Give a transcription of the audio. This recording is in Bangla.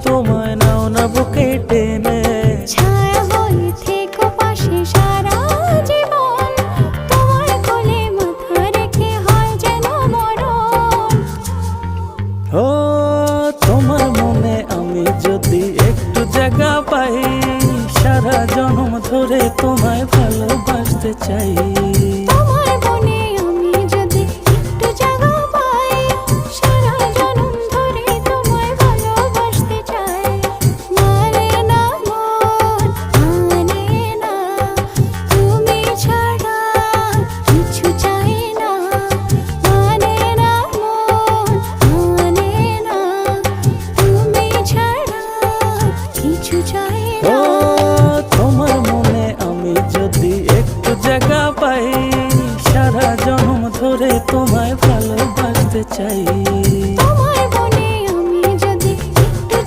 তোমায় নাও না বুকে টেনে। ছায়া হয়ে থেকো পাশে সারা জীবন, তোমার কোলে মাথা রেখে হয় যেন মরণ। ও তোমার মনে আমি যদি একটু জায়গা পাই, সারা জন্ম ধরে তোমায় ভালোবাসতে চাই। তোমার মনে আমি যদি একটু জায়গা পাই, সারা জন্ম ধরে তোমায় ভালোবাসতে চাই। মানে না মন মানে না, তুমি ছাড়া কিছু চাই না। মানে না মন মানে না, তুমি ছাড়া কিছু চাই ও না। তোমার মনে আমি যদি একটু জায়গা পাই, সারা জন্ম ধরে তোমায় ভালোবাসতে চাই।